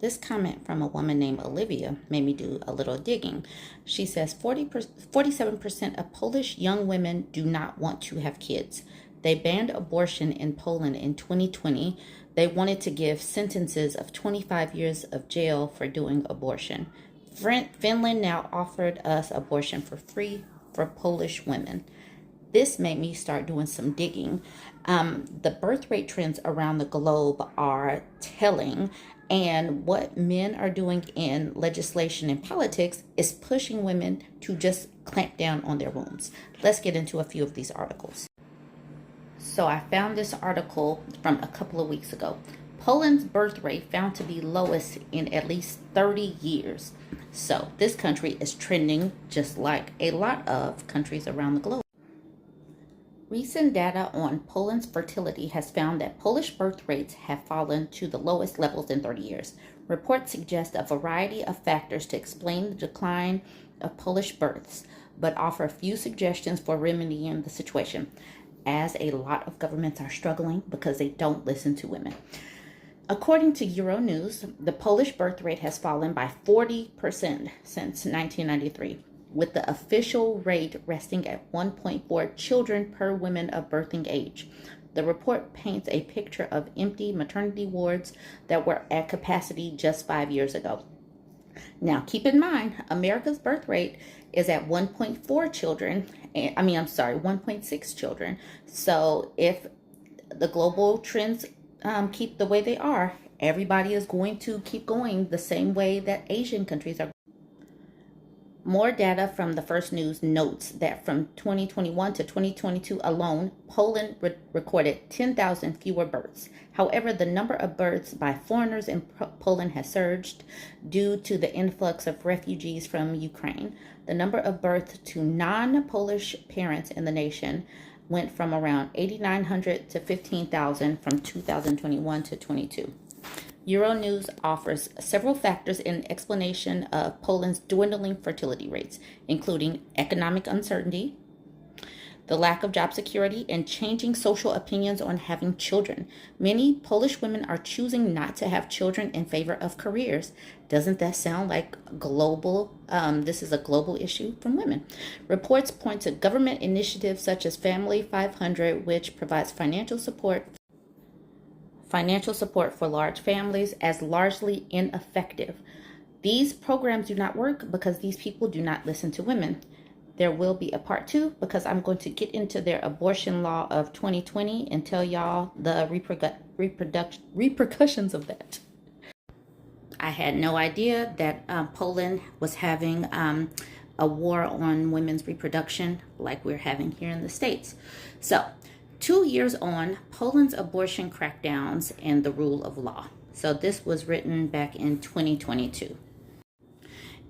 This comment from a woman named Olivia made me do a little digging. She says 47% of Polish young women do not want to have kids. They banned abortion in Poland in 2020. They wanted to give sentences of 25 years of jail for doing abortion. Finland now offered us abortion for free for Polish women. This made me start doing some digging. The birth rate trends around the globe are telling, and what men are doing in legislation and politics is pushing women to just clamp down on their wombs. Let's get into a few of these articles. So I found this article from a couple of weeks ago. Poland's birth rate found to be lowest in at least 30 years. So this country is trending just like a lot of countries around the globe. Recent data on Poland's fertility has found that Polish birth rates have fallen to the lowest levels in 30 years. Reports suggest a variety of factors to explain the decline of Polish births, but offer a few suggestions for remedying the situation, as a lot of governments are struggling because they don't listen to women. According to Euronews, the Polish birth rate has fallen by 40% since 1993. With the official rate resting at 1.4 children per woman of birthing age. The report paints a picture of empty maternity wards that were at capacity just 5 years ago. Now, keep in mind, America's birth rate is at 1.4 children. 1.6 children. So if the global trends keep the way they are, everybody is going to keep going the same way that Asian countries are. More data from the First News notes that from 2021 to 2022 alone, Poland recorded 10,000 fewer births. However, the number of births by foreigners in Poland has surged due to the influx of refugees from Ukraine. The number of births to non-Polish parents in the nation went from around 8,900 to 15,000 from 2021 to 22. Euronews offers several factors in explanation of Poland's dwindling fertility rates, including economic uncertainty, the lack of job security, and changing social opinions on having children. Many Polish women are choosing not to have children in favor of careers. Doesn't that sound like global? This is a global issue from women. Reports point to government initiatives such as Family 500, which provides financial support for large families, as largely ineffective. These programs do not work because these people do not listen to women. There will be a part 2 because I'm going to get into their abortion law of 2020 and tell y'all the repercussions of that. I had no idea that Poland was having a war on women's reproduction like we're having here in the States. So 2 years on, Poland's abortion crackdowns and the rule of law. So this was written back in 2022.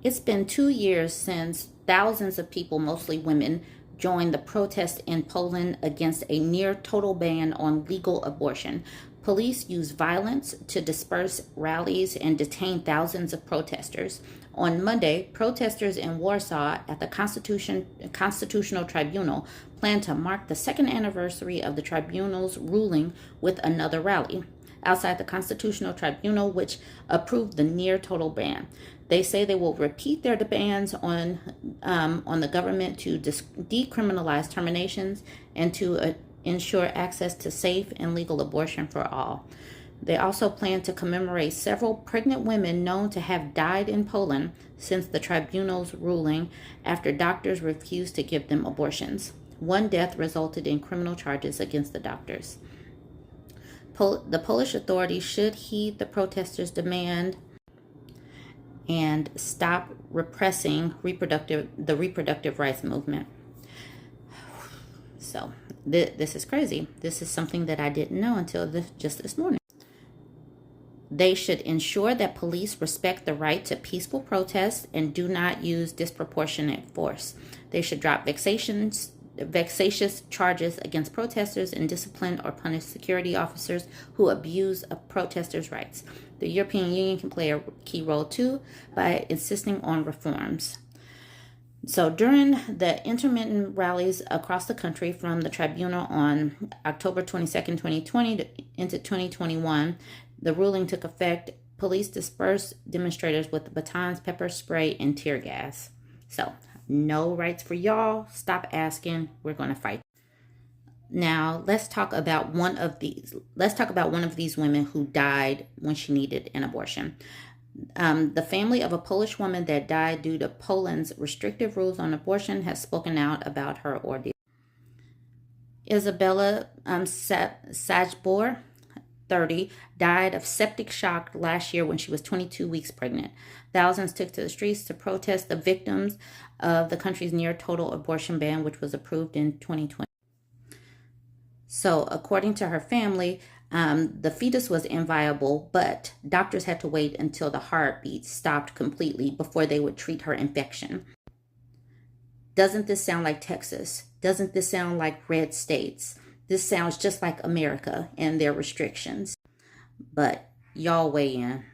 It's been 2 years since thousands of people, mostly women, joined the protest in Poland against a near total ban on legal abortion. Police used violence to disperse rallies and detain thousands of protesters. On Monday, protesters in Warsaw at the Constitutional Tribunal plan to mark the second anniversary of the tribunal's ruling with another rally outside the Constitutional Tribunal, which approved the near total ban. They say they will repeat their demands on the government to decriminalize terminations and to ensure access to safe and legal abortion for all. They also plan to commemorate several pregnant women known to have died in Poland since the tribunal's ruling after doctors refused to give them abortions. One death resulted in criminal charges against the doctors. The Polish authorities should heed the protesters' demand and stop repressing the reproductive rights movement. So this is crazy. This is something that I didn't know until just this morning. They should ensure that police respect the right to peaceful protest and do not use disproportionate force. They should drop vexatious charges against protesters and discipline or punish security officers who abuse of protesters' rights. The European Union can play a key role too by insisting on reforms. So during the intermittent rallies across the country from the tribunal on October 22nd, 2020 into 2021, the ruling took effect Police dispersed demonstrators with batons, pepper spray, and tear gas. So, no rights for y'all. Stop asking. We're going to fight. Now, let's talk about one of these women who died when she needed an abortion. The family of a Polish woman that died due to Poland's restrictive rules on abortion has spoken out about her ordeal. Isabella Sajbor, 30, died of septic shock last year when she was 22 weeks pregnant. Thousands took to the streets to protest the victims of the country's near total abortion ban, which was approved in 2020. So, according to her family, the fetus was inviable, but doctors had to wait until the heartbeat stopped completely before they would treat her infection. Doesn't this sound like Texas? Doesn't this sound like red states? This sounds just like America and their restrictions. But y'all weigh in.